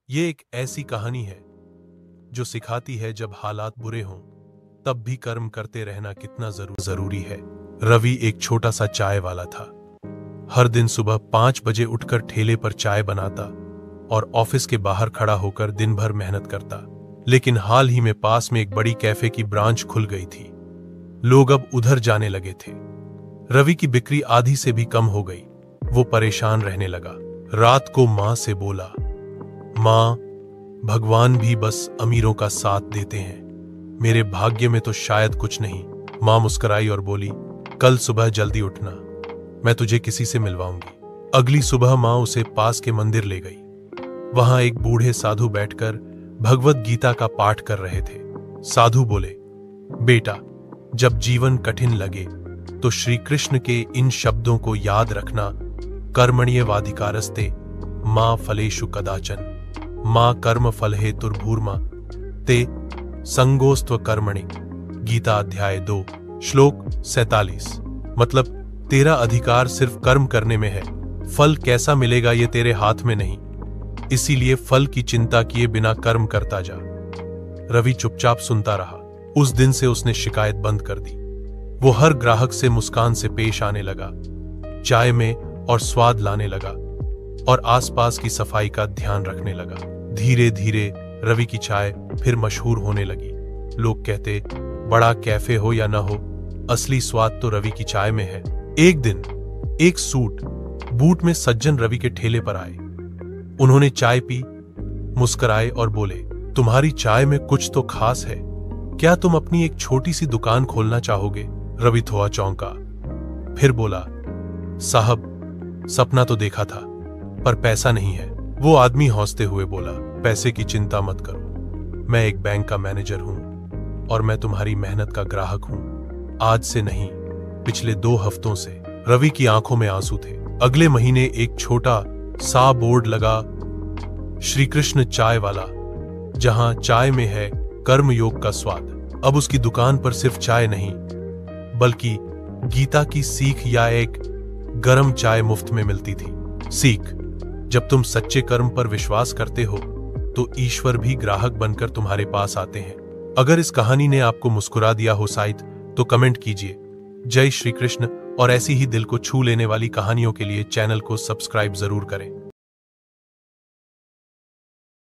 ये एक ऐसी कहानी है जो सिखाती है जब हालात बुरे हों तब भी कर्म करते रहना कितना जरूरी है। रवि एक छोटा सा चाय वाला था। हर दिन सुबह 5 बजे उठकर ठेले पर चाय बनाता और ऑफिस के बाहर खड़ा होकर दिन भर मेहनत करता। लेकिन हाल ही में पास में एक बड़ी कैफे की ब्रांच खुल गई थी। लोग अब उधर जाने लगे थे। रवि की बिक्री आधी से भी कम हो गई। वो परेशान रहने लगा। रात को मां से बोला, मां, भगवान भी बस अमीरों का साथ देते हैं, मेरे भाग्य में तो शायद कुछ नहीं। मां मुस्कुराई और बोली, कल सुबह जल्दी उठना, मैं तुझे किसी से मिलवाऊंगी। अगली सुबह मां उसे पास के मंदिर ले गई। वहां एक बूढ़े साधु बैठकर भगवत गीता का पाठ कर रहे थे। साधु बोले, बेटा, जब जीवन कठिन लगे तो श्री कृष्ण के इन शब्दों को याद रखना, कर्मण्येवाधिकारस्ते मां फलेषु कदाचन, मां कर्म फल हेतुर्भूर्मा ते संगोस्त्व कर्मणि। गीता अध्याय 2 श्लोक 47। मतलब तेरा अधिकार सिर्फ कर्म करने में है, फल कैसा मिलेगा ये तेरे हाथ में नहीं, इसीलिए फल की चिंता किए बिना कर्म करता जा। रवि चुपचाप सुनता रहा। उस दिन से उसने शिकायत बंद कर दी। वो हर ग्राहक से मुस्कान से पेश आने लगा, चाय में और स्वाद लाने लगा और आसपास की सफाई का ध्यान रखने लगा। धीरे धीरे रवि की चाय फिर मशहूर होने लगी। लोग कहते, बड़ा कैफे हो या ना हो, असली स्वाद तो रवि की चाय में है। एक दिन एक सूट बूट में सज्जन रवि के ठेले पर आए। उन्होंने चाय पी, मुस्कुराए और बोले, तुम्हारी चाय में कुछ तो खास है, क्या तुम अपनी एक छोटी सी दुकान खोलना चाहोगे? रवि थोड़ा चौंका, फिर बोला, साहब, सपना तो देखा था पर पैसा नहीं है। वो आदमी हंसते हुए बोला, पैसे की चिंता मत करो, मैं एक बैंक का मैनेजर हूं और मैं तुम्हारी मेहनत का ग्राहक हूं। आज से नहीं, पिछले 2 हफ्तों से। रवि की आंखों में आंसू थे। अगले महीने एक छोटा सा बोर्ड लगा, श्री कृष्ण चाय वाला, जहां चाय में है कर्मयोग का स्वाद। अब उसकी दुकान पर सिर्फ चाय नहीं बल्कि गीता की सीख या एक गरम चाय मुफ्त में मिलती थी। सीख, जब तुम सच्चे कर्म पर विश्वास करते हो तो ईश्वर भी ग्राहक बनकर तुम्हारे पास आते हैं। अगर इस कहानी ने आपको मुस्कुरा दिया हो शायद, तो कमेंट कीजिए। जय श्री कृष्ण। और ऐसी ही दिल को छू लेने वाली कहानियों के लिए चैनल को सब्सक्राइब जरूर करें।